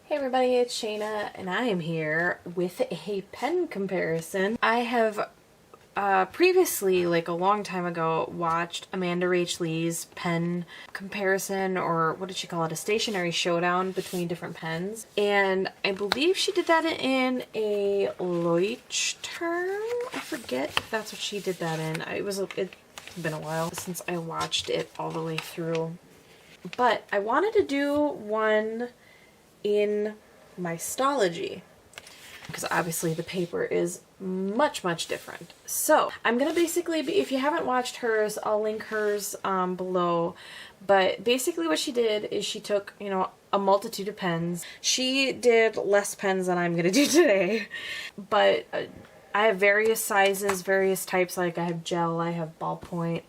Hey everybody, it's Shayna, and I am here with a pen comparison. I have previously, like a long time ago, watched Amanda Rach Lee's pen comparison, or what did she call it, a stationary showdown between different pens. And I believe she did that in a Leuchtturm. I forget if that's what she did that in. It's been a while since I watched it all the way through. But I wanted to do one in my Stalogy, because obviously the paper is much different. So I'm gonna basically be, if you haven't watched hers, I'll link hers below, but basically what she did is she took, you know, a multitude of pens. She did less pens than I'm gonna do today, but I have various sizes, various types. Like I have gel, I have ballpoint,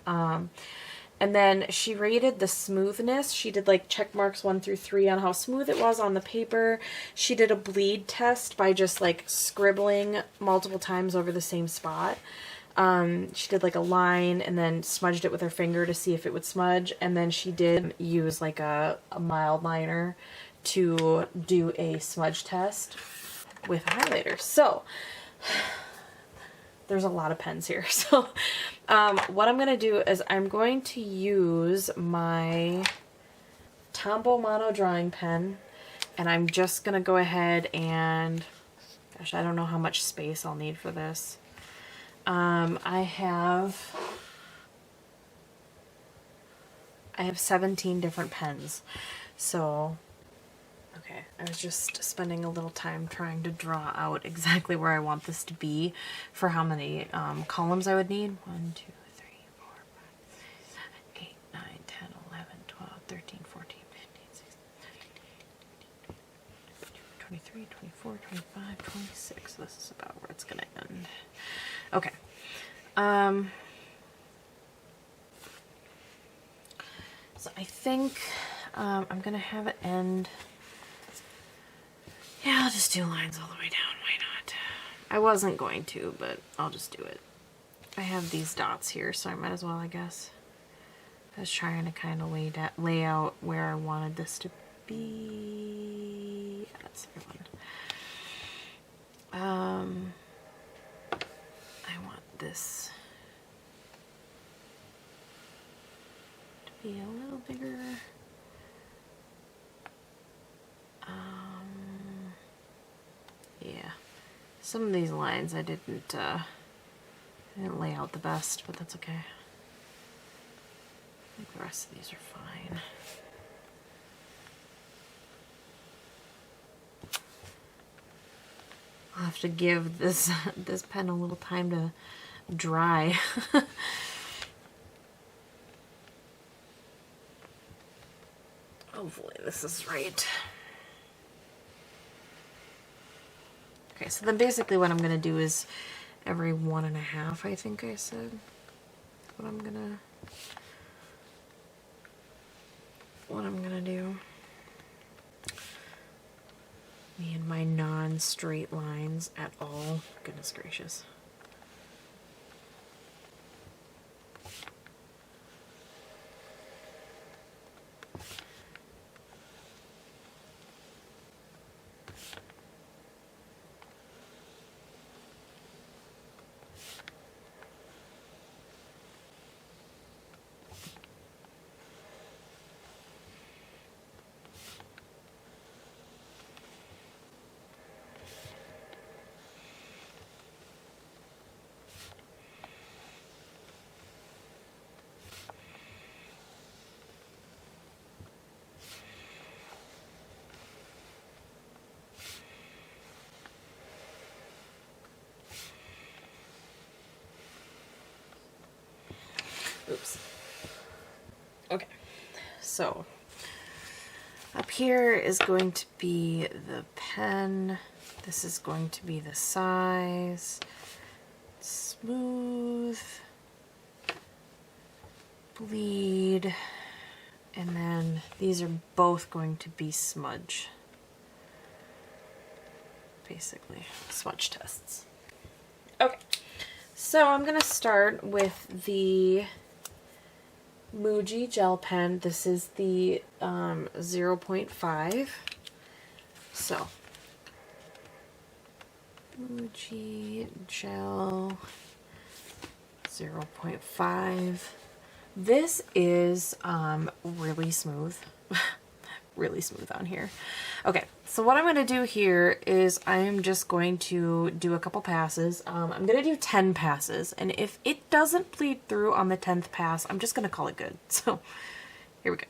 and then she rated the smoothness. She did like check marks 1 through 3 on how smooth it was on the paper. She did a bleed test by just like scribbling multiple times over the same spot. She did like a line and then smudged it with her finger to see if it would smudge. And then she did use like a mild liner to do a smudge test with a highlighter. So there's a lot of pens here. So what I'm going to do is I'm going to use my Tombow Mono drawing pen, and I'm just going to go ahead and, gosh, I don't know how much space I'll need for this. I have 17 different pens. So okay, I was just spending a little time trying to draw out exactly where I want this to be for how many columns I would need. 1, 2, 3, 4, 5, 6, 7, 8, 9, 10, 11, 12, 13, 14, 15, 16, 17, 18, 23, 24, 25, 26. This is about where it's going to end. Okay. So I think I'm going to have it end. Yeah, I'll just do lines all the way down. Why not? I wasn't going to, but I'll just do it. I have these dots here, so I might as well, I guess. I was trying to kind of lay out where I wanted this to be. Yeah, that's the one. I want this to be a little bigger. Yeah, some of these lines I didn't lay out the best, but that's okay. I think the rest of these are fine. I'll have to give this pen a little time to dry. Hopefully this is right. Okay, so then basically what I'm going to do is every 1.5, I think I said. What I'm gonna do. Me and my non-straight lines at all. Goodness gracious. Oops. Okay, so up here is going to be the pen. This is going to be the size. Smooth. Bleed. And then these are both going to be smudge. Basically, smudge tests. Okay, so I'm going to start with the Muji gel pen. This is the 0.5. So, Stalogy gel 0.5. This is really smooth. Really smooth on here. Okay, so what I'm going to do here is I'm just going to do a couple passes. I'm going to do 10 passes, and if it doesn't bleed through on the 10th pass, I'm just going to call it good. So here we go.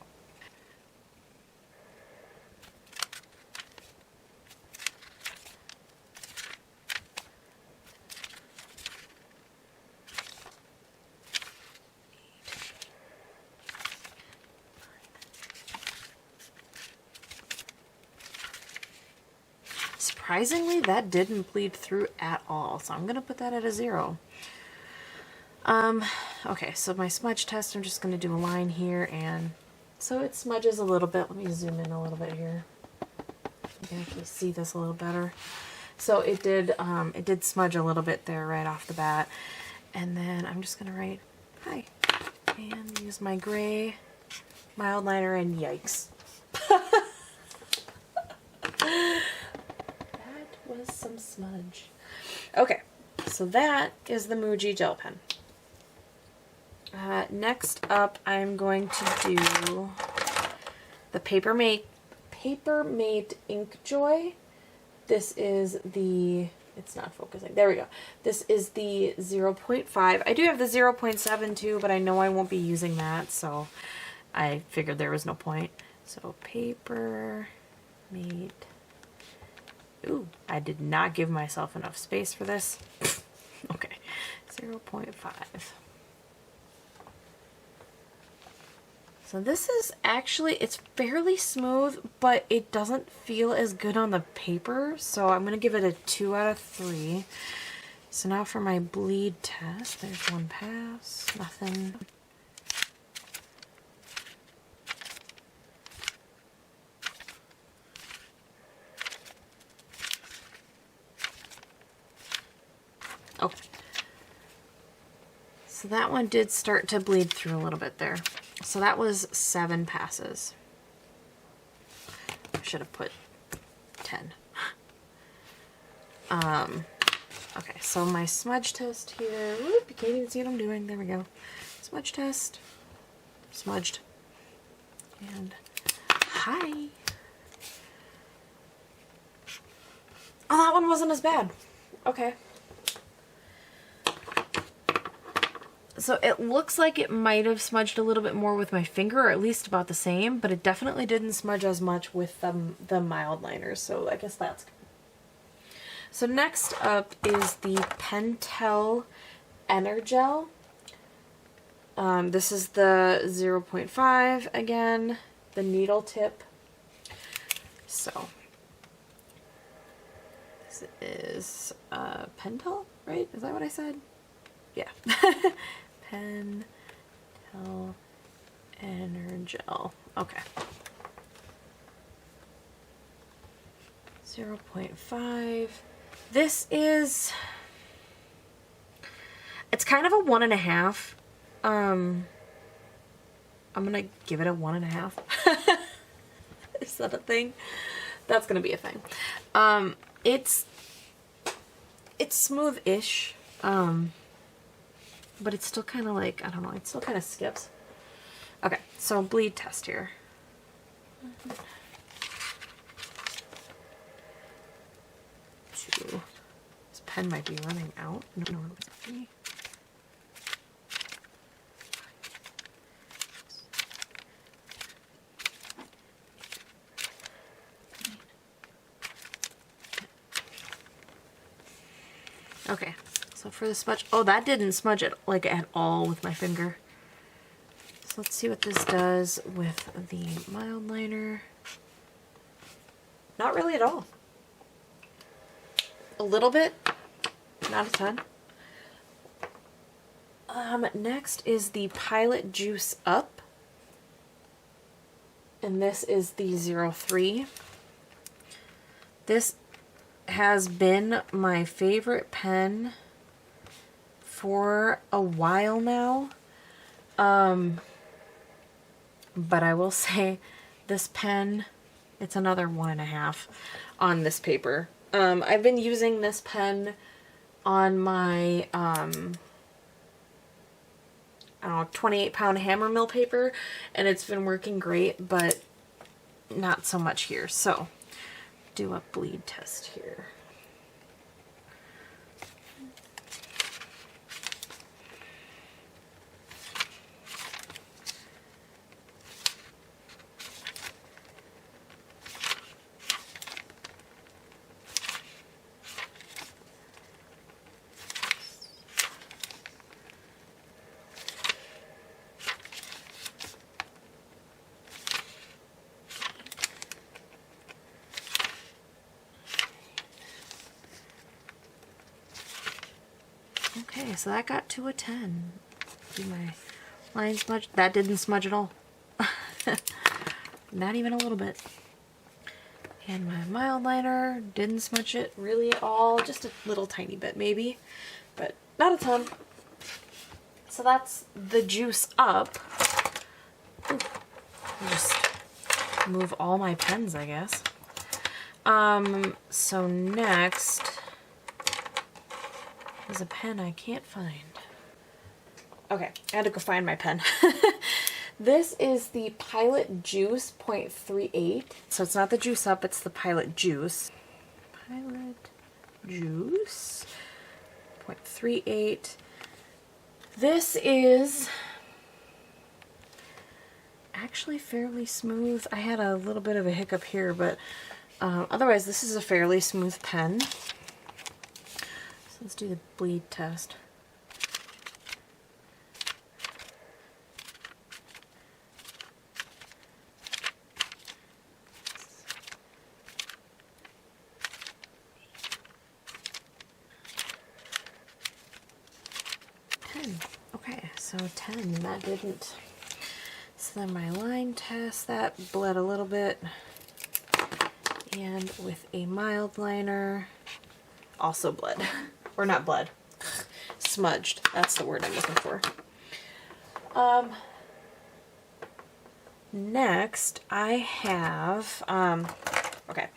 Surprisingly, that didn't bleed through at all, so I'm going to put that at a 0. Okay, so my smudge test, I'm just going to do a line here, and so it smudges a little bit. Let me zoom in a little bit here. You can actually see this a little better. So it did smudge a little bit there right off the bat. And then I'm just going to write, hi, and use my gray mild liner, and yikes. Was some smudge. Okay, so that is the Muji gel pen. Next up, I'm going to do the Paper Mate Ink Joy. This is the, it's not focusing, there we go. This is the 0.5. I do have the 0.7 too, but I know I won't be using that, so I figured there was no point. So Paper Mate. Ooh, I did not give myself enough space for this. Okay, 0.5. So this is actually, it's fairly smooth, but it doesn't feel as good on the paper, so I'm going to give it a 2 out of 3. So now for my bleed test, there's one pass, nothing. Okay. So that one did start to bleed through a little bit there. So that was 7 passes. I should have put 10. Okay, so my smudge test here. Whoop, you can't even see what I'm doing. There we go. Smudge test. Smudged. And hi. Oh, that one wasn't as bad. Okay. So it looks like it might have smudged a little bit more with my finger, or at least about the same, but it definitely didn't smudge as much with the mild liners, so I guess that's good. So next up is the Pentel Energel. This is the 0.5 again, the needle tip. So this is Pentel, right? Is that what I said? Yeah. Pentel Energel. Okay. 0.5. This is, it's kind of a 1.5. I'm gonna give it a 1.5. Is that a thing? That's gonna be a thing. It's smooth-ish. But it's still kind of like, I don't know, it still kind of skips. Okay, so bleed test here. Two. This pen might be running out. No, it's 3. Okay. So for the smudge, oh, that didn't smudge it like at all with my finger. So let's see what this does with the mild liner. Not really at all. A little bit, not a ton. Next is the Pilot Juice Up. And this is the 03. This has been my favorite pen for a while now, but I will say this pen It's another 1.5 on this paper. I've been using this pen on my, I don't know, 28-pound hammer mill paper, and it's been working great, but not so much here. So, do a bleed test here. Okay, so that got to a 10. Do my line smudge. That didn't smudge at all. Not even a little bit. And my mild liner didn't smudge it really at all. Just a little tiny bit maybe, but not a ton. So that's the juice up. Ooh, just move all my pens, I guess. So next is a pen I can't find. Okay, I had to go find my pen. This is the Pilot Juice .38. So it's not the Juice Up, it's the Pilot Juice. Pilot Juice .38. This is actually fairly smooth. I had a little bit of a hiccup here, but otherwise this is a fairly smooth pen. So let's do the bleed test. Okay, so 10, that didn't. So then my line test, that bled a little bit. And with a mild liner, also bled. Or not bled, smudged. That's the word I'm looking for. Next, I have, okay,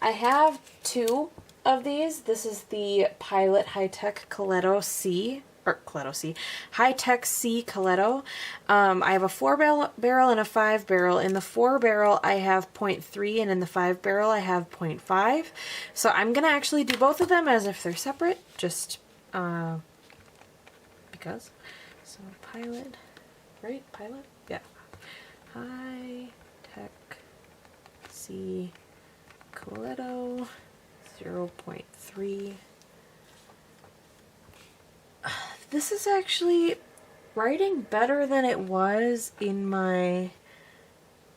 I have two of these. This is the Pilot High-Tech Coletto C, or Coletto C, High-Tech C Coletto. I have a 4-barrel and a 5-barrel. In the 4-barrel, I have 0.3, and in the 5-barrel, I have 0.5. So I'm going to actually do both of them as if they're separate, just because. So Pilot, right? Pilot? Yeah. High-Tech C Coletto 0.3. This is actually writing better than it was in my,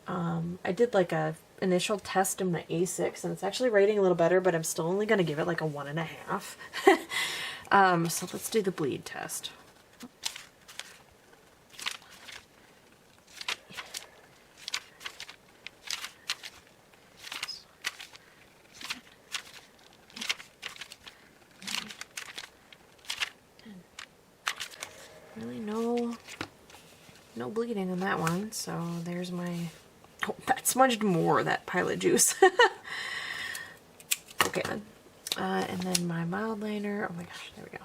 I did like a initial test in the A6, and it's actually writing a little better, but I'm still only going to give it like a 1.5. So let's do the bleed test. Really no bleeding on that one, so there's my, oh, that smudged more, that Pilot Juice. Okay then, and then my mild liner, oh my gosh, there we go.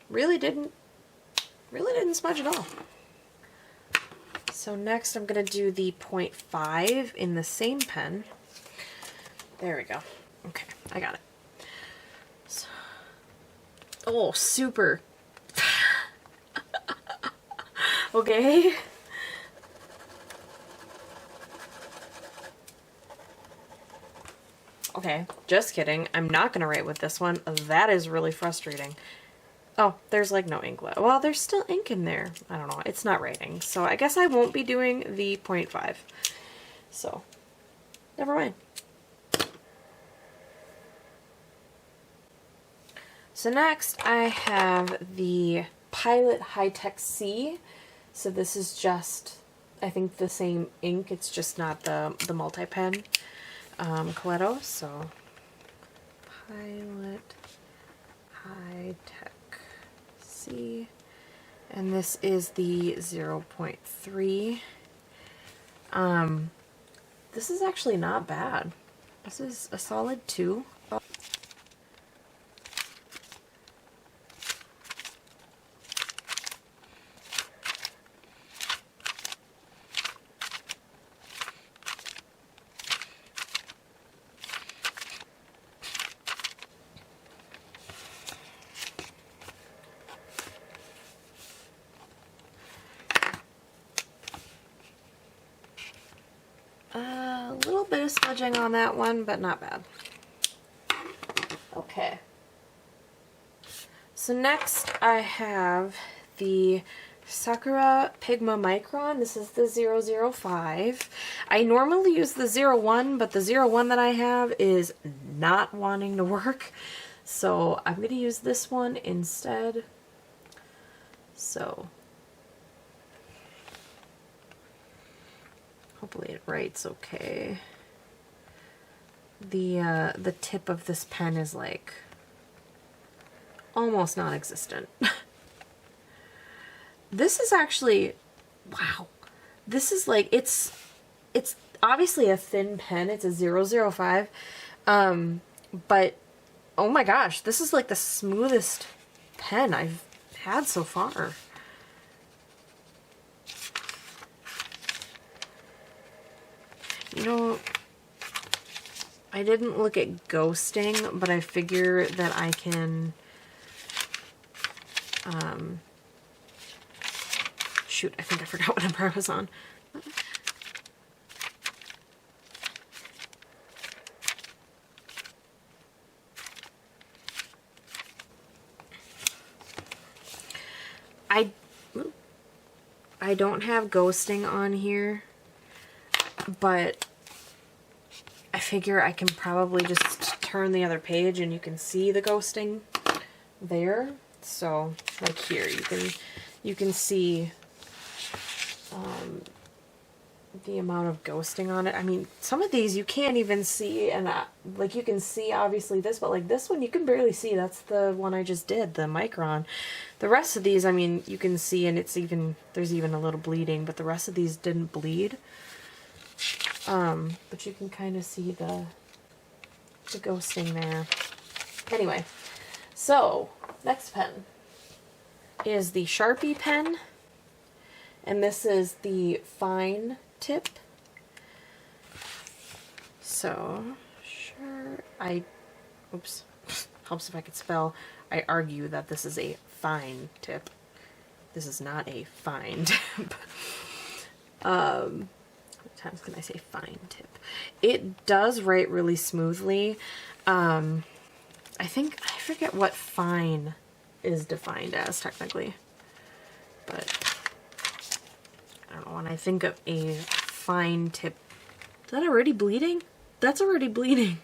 Really didn't smudge at all. So next I'm gonna do the 0.5 in the same pen. There we go. Okay, I got it. So, oh, super. Okay. Okay, just kidding. I'm not gonna write with this one. That is really frustrating. Oh, there's like no ink left. Well, there's still ink in there. I don't know. It's not writing. So I guess I won't be doing the 0.5. So, never mind. So next I have the Pilot High-Tech C. So this is just, I think, the same ink. It's just not the multi-pen Coletto. So Pilot High-Tech C. And this is the 0.3. This is actually not bad. This is a solid 2. A little bit of smudging on that one, but not bad. Okay. So next I have the Sakura Pigma Micron. This is the 005. I normally use the 01, but the 01 that I have is not wanting to work. So I'm going to use this one instead. So hopefully it writes okay. The tip of this pen is like almost non-existent. This is actually, wow. This is like, it's obviously a thin pen. It's a 005. But oh my gosh, this is like the smoothest pen I've had so far. You know, I didn't look at ghosting, but I figure that I can, shoot, I think I forgot what number I was on. I don't have ghosting on here, but I figure I can probably just turn the other page and you can see the ghosting there. So like here, you can see the amount of ghosting on it. I mean, some of these you can't even see, and like you can see obviously this, but like this one you can barely see. That's the one I just did, the Micron. The rest of these, I mean, you can see, and it's even, there's even a little bleeding, but the rest of these didn't bleed. But you can kind of see the ghosting there. Anyway, so next pen is the Sharpie pen, and this is the fine tip. So, sure, oops, helps if I could spell. I argue that this is a fine tip. This is not a fine tip. How many times can I say fine tip? It does write really smoothly. I forget what fine is defined as technically, but I don't know, when I think of a fine tip, is that already bleeding? That's already bleeding.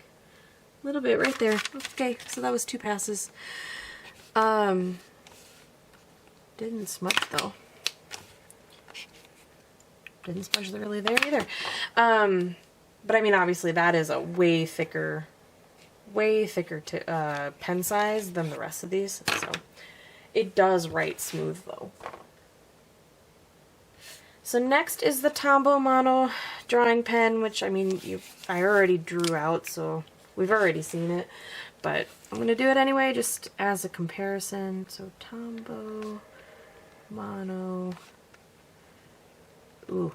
A little bit right there. Okay, so that was 2 passes. Didn't smudge though. Didn't smudge really there either. But I mean, obviously that is a way thicker pen size than the rest of these, so it does write smooth though. So next is the Tombow Mono drawing pen, which I mean, I already drew out, so we've already seen it, but I'm gonna do it anyway, just as a comparison. So Tombow Mono. Ooh,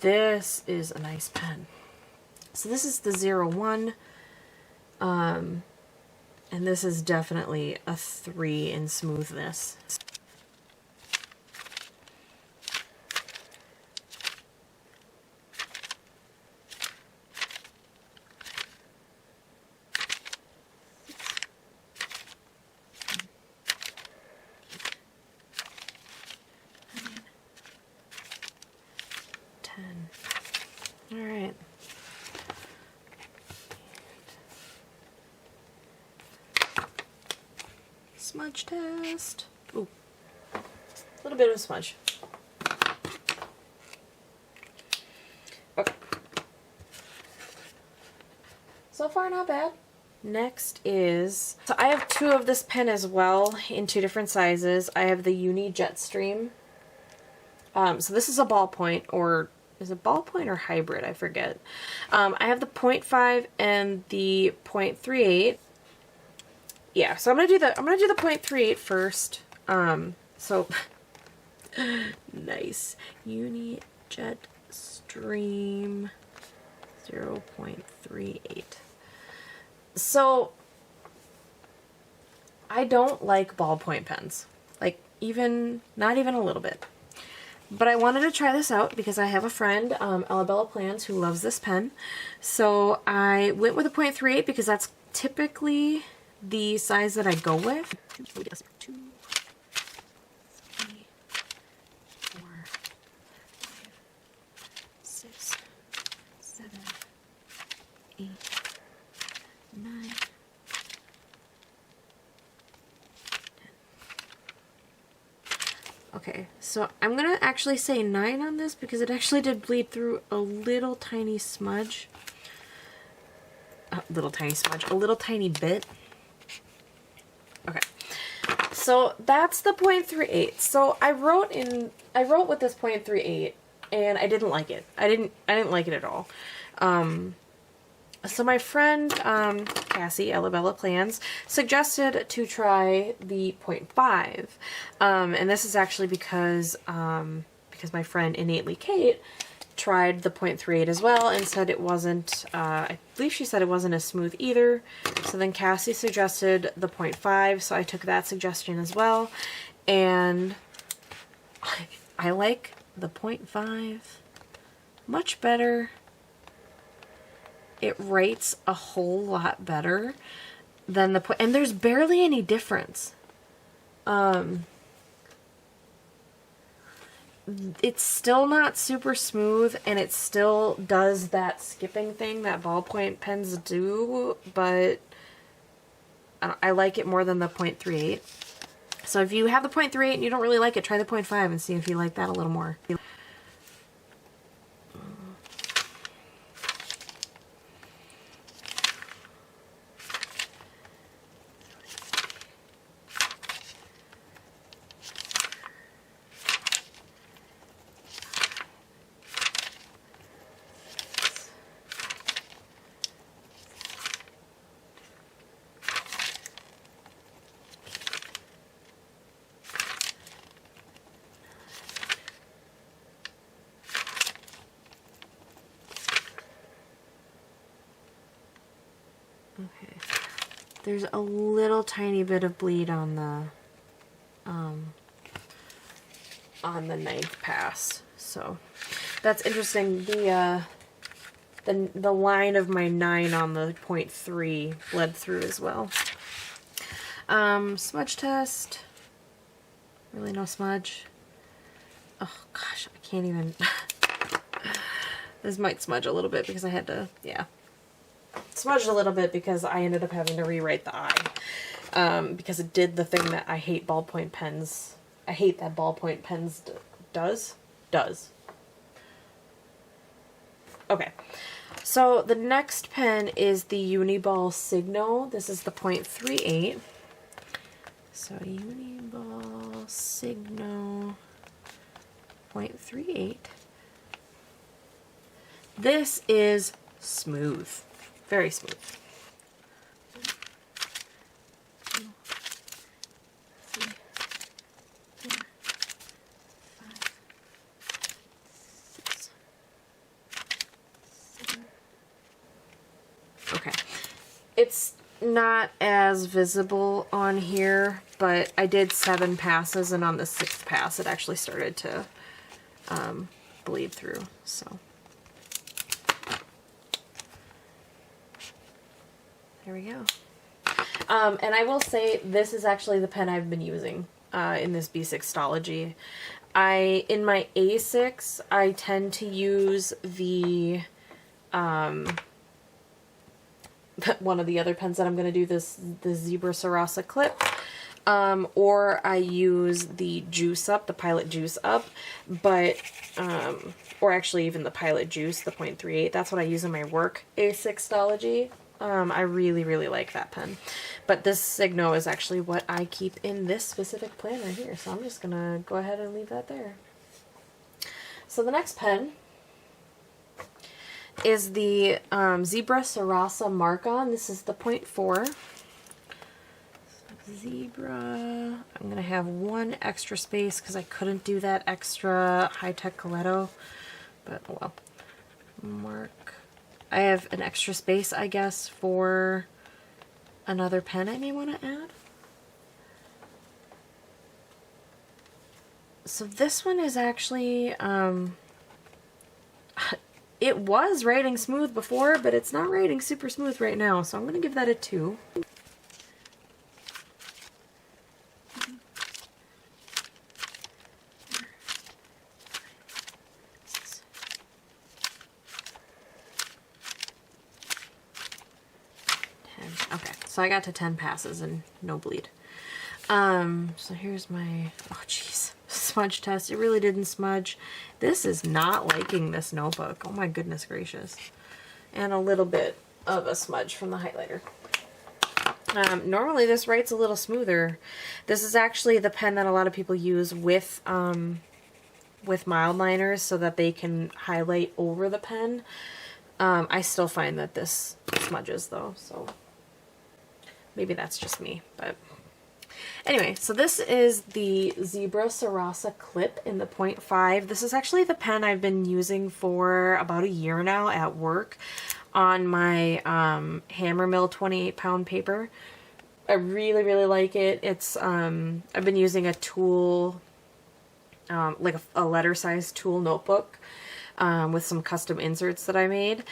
this is a nice pen. So this is the 01, and this is definitely a 3 in smoothness. Alright. Smudge test. Ooh. A little bit of smudge. Okay. So far, not bad. Next is, so I have 2 of this pen as well in 2 different sizes. I have the Uni Jetstream. So this is a ballpoint, or is it ballpoint or hybrid? I forget. I have the 0.5 and the 0.38. Yeah, so I'm gonna do the 0.38 first. So nice. Unijet Stream 0.38. So I don't like ballpoint pens. Like, not even a little bit. But I wanted to try this out because I have a friend, Alabella Plans, who loves this pen. So I went with a 0.38 because that's typically the size that I go with. 2, 3, 4, 5, 6, 7, 8, 9. Okay, so I'm gonna actually say 9 on this because it actually did bleed through a little tiny smudge. A little tiny bit. Okay, so that's the 0.38. So I wrote with this 0.38 and I didn't like it. I didn't like it at all. So my friend, Cassie, Alabella Plans, suggested to try the 0.5. And this is actually because my friend Innately Kate tried the 0.38 as well and said it wasn't, I believe she said it wasn't as smooth either. So then Cassie suggested the 0.5, so I took that suggestion as well. And I like the 0.5 much better. It writes a whole lot better than the point, and there's barely any difference. It's still not super smooth, and it still does that skipping thing that ballpoint pens do, but I like it more than the 0.38. So if you have the 0.38 and you don't really like it, try the 0.5 and see if you like that a little more. Okay, there's a little tiny bit of bleed on the 9th pass, so that's interesting. The line of my 9 on the 0.3 bled through as well. Smudge test. Really no smudge. Oh gosh, I can't even. This might smudge a little bit because I had to, yeah. Smudged a little bit because I ended up having to rewrite the I. Because it did the thing that I hate ballpoint pens. I hate that ballpoint pens does. Okay. So the next pen is the Uniball Signo. This is the 0.38. So Uniball Signo 0.38. This is smooth. Very smooth. 1, 2, 3, 4, 5, 6, 7. Okay. It's not as visible on here, but I did 7 passes, and on the 6th pass it actually started to bleed through, so. There we go. And I will say this is actually the pen I've been using in this B6 Stalogy. In my A6, I tend to use the one of the other pens that I'm going to do the Zebra Sarasa clip. Or I use the Juice Up, the Pilot Juice Up, but, or actually even the Pilot Juice, the 0.38. That's what I use in my work A6 Stalogy. I really, really like that pen. But this Signo is actually what I keep in this specific plan right here. So I'm just going to go ahead and leave that there. So the next pen is the Zebra Sarasa Mark-On. This is the 0.4. Zebra. I'm going to have one extra space because I couldn't do that extra high-tech Coletto. But, well, mark. I have an extra space, I guess, for another pen I may want to add. So this one is actually, it was writing smooth before, but it's not writing super smooth right now, so I'm going to give that a 2. Okay, so I got to 10 passes and no bleed. So here's my, oh geez, smudge test. It really didn't smudge. This is not liking this notebook. Oh my goodness gracious. And a little bit of a smudge from the highlighter. Normally this writes a little smoother. This is actually the pen that a lot of people use with mild liners so that they can highlight over the pen. I still find that this smudges though, so maybe that's just me, but anyway, so this is the Zebra Sarasa Clip in the 0.5. This is actually the pen I've been using for about a year now at work on my Hammermill 28-pound paper. I really, really like it. It's I've been using a tool, like a letter-sized tool notebook with some custom inserts that I made.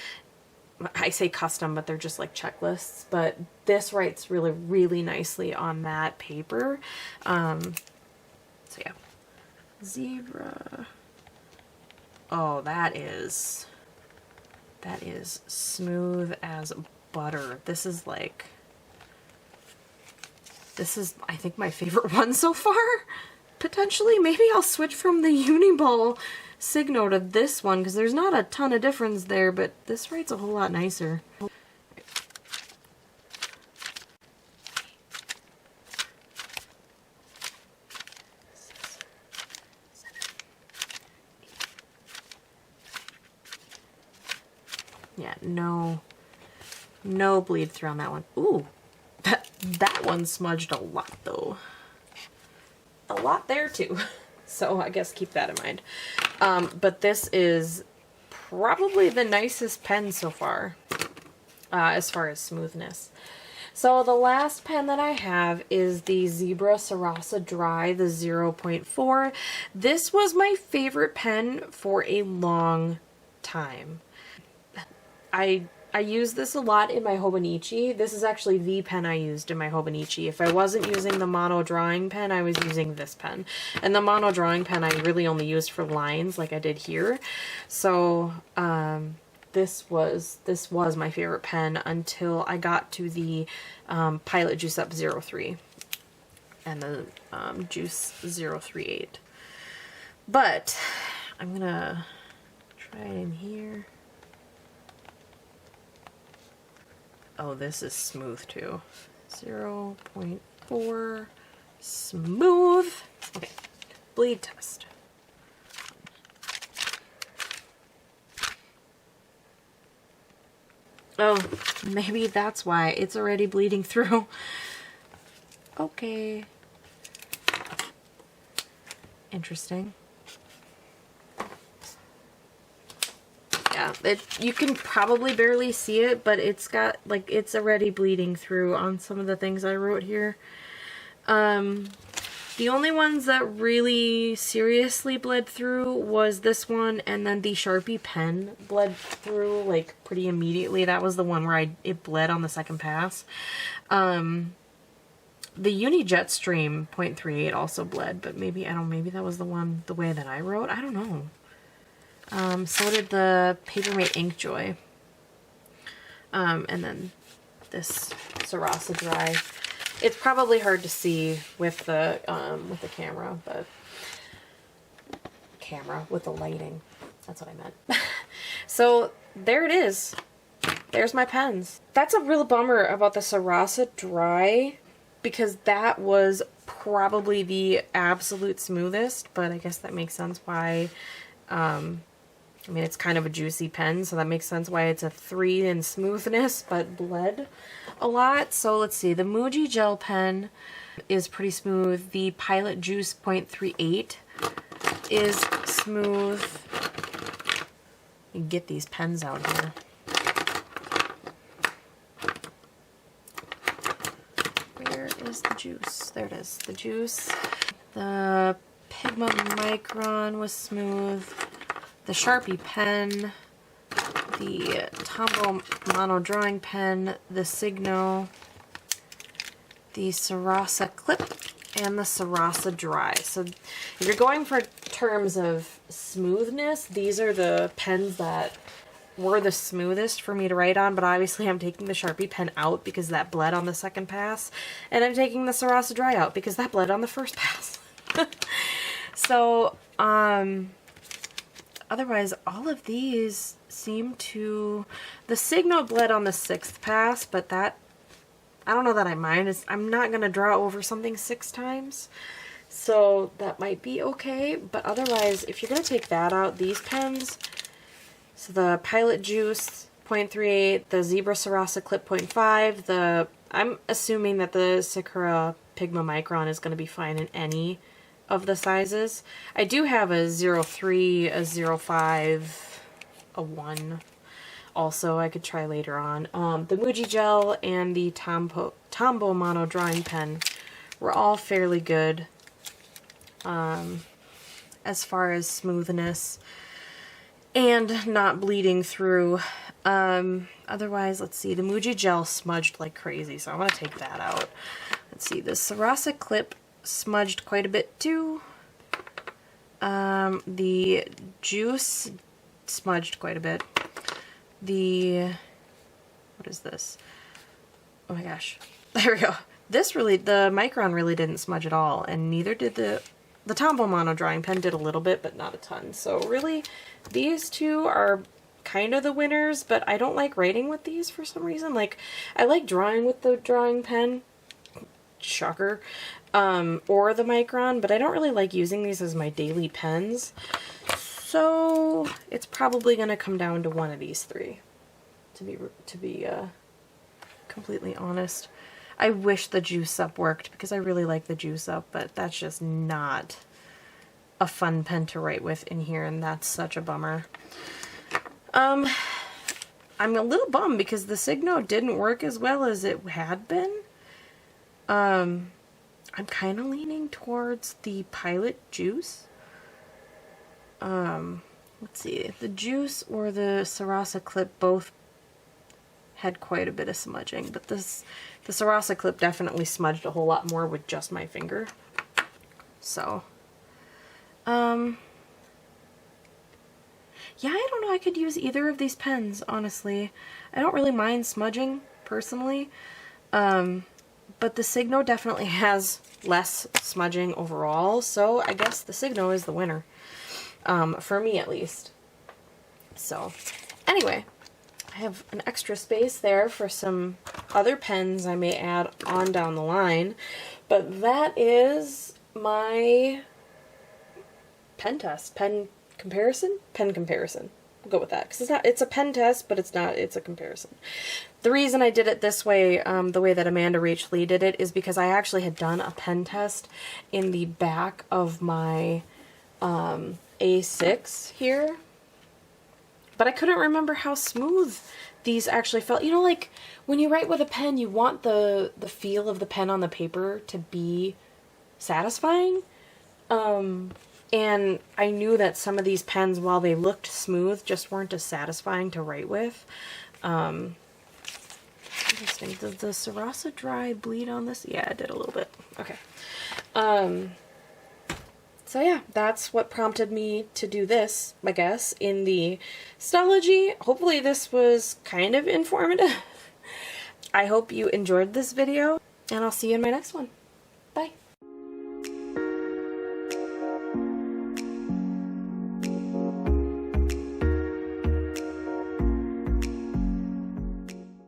I say custom, but they're just like checklists. But this writes really, really nicely on that paper. So yeah, Zebra. Oh, that is smooth as butter. This is like, I think my favorite one so far. Potentially, maybe I'll switch from the Uniball Signo to this one because there's not a ton of difference there, but this writes a whole lot nicer. Yeah, no bleed through on that one. Ooh, that one smudged a lot though. A lot there too. So I guess keep that in mind. But this is probably the nicest pen so far as smoothness. So the last pen that I have is the Zebra Sarasa Dry, the 0.4. This was my favorite pen for a long time. I use this a lot in my Hobonichi. This is actually the pen I used in my Hobonichi. If I wasn't using the mono drawing pen, I was using this pen. And the mono drawing pen I really only used for lines like I did here. So this was my favorite pen until I got to the Pilot Juice Up 03 and the Juice 038. But I'm gonna try it in here. Oh, this is smooth too. 0.4 smooth. Okay, bleed test. Oh, maybe that's why it's already bleeding through. Okay. Interesting. Yeah, you can probably barely see it, but it's got, like, it's already bleeding through on some of the things I wrote here. The only ones that really seriously bled through was this one, and then the Sharpie pen bled through, like, pretty immediately. That was the one where it bled on the second pass. The Uni Jetstream 0.38 also bled, but maybe that was the one, the way that I wrote. I don't know. So did the Papermate Inkjoy. And then this Sarasa Dry. It's probably hard to see with the camera, but with the lighting. That's what I meant. So there it is. There's my pens. That's a real bummer about the Sarasa Dry, because that was probably the absolute smoothest, but I guess that makes sense why I mean, it's kind of a juicy pen, so that makes sense why it's a 3 in smoothness, but bled a lot. So let's see, the Muji gel pen is pretty smooth. The Pilot Juice 0.38 is smooth. You get these pens out here. Where is the juice? There it is, the juice. The Pigma Micron was smooth. The Sharpie pen, the Tombow Mono Drawing Pen, the Signo, the Sarasa Clip, and the Sarasa Dry. So if you're going for terms of smoothness, these are the pens that were the smoothest for me to write on, but obviously I'm taking the Sharpie pen out because that bled on the second pass, and I'm taking the Sarasa Dry out because that bled on the first pass. So, otherwise, all of these seem to... The Signo bled on the 6th pass, but that... I don't know that I mind. I'm not going to draw over something 6 times, so that might be okay. But otherwise, if you're going to take that out, these pens... So the Pilot Juice 0.38, the Zebra Sarasa Clip 0.5, I'm assuming that the Sakura Pigma Micron is going to be fine in any of the sizes. I do have a 0.3, a 0.5, a 1 also I could try later on. The Muji Gel and the Tombow Mono Drawing Pen were all fairly good as far as smoothness and not bleeding through. Otherwise, let's see, the Muji Gel smudged like crazy, so I'm going to take that out. Let's see, the Sarasa Clip smudged quite a bit too. The Juice smudged quite a bit. What is this? Oh my gosh. There we go. The Micron really didn't smudge at all, and neither did the Tombow Mono Drawing Pen. Did a little bit, but not a ton. So really, these two are kind of the winners, but I don't like writing with these for some reason. Like, I like drawing with the drawing pen. Shocker. Or the Micron, but I don't really like using these as my daily pens. So it's probably going to come down to one of these 3, to be completely honest. I wish the Juice Up worked because I really like the Juice Up, but that's just not a fun pen to write with in here, and that's such a bummer. I'm a little bummed because the Signo didn't work as well as it had been. I'm kind of leaning towards the Pilot Juice. Let's see, the Juice or the Sarasa Clip both had quite a bit of smudging, but the Sarasa Clip definitely smudged a whole lot more with just my finger. So, yeah, I don't know, I could use either of these pens, honestly. I don't really mind smudging, personally. But the Signo definitely has less smudging overall, so I guess the Signo is the winner. For me, at least. So, anyway, I have an extra space there for some other pens I may add on down the line, but that is my pen test. Pen comparison? Pen comparison. We'll go with that, because it's a pen test, but it's a comparison. The reason I did it this way, the way that Amanda Rach Lee did it, is because I actually had done a pen test in the back of my A6 here, but I couldn't remember how smooth these actually felt. You know, like, when you write with a pen, you want the feel of the pen on the paper to be satisfying. And I knew that some of these pens, while they looked smooth, just weren't as satisfying to write with. Interesting. Did the Sarasa Dry bleed on this? Yeah, it did a little bit. Okay. So yeah, that's what prompted me to do this, I guess, in the Stalogy. Hopefully this was kind of informative. I hope you enjoyed this video, and I'll see you in my next one. Bye.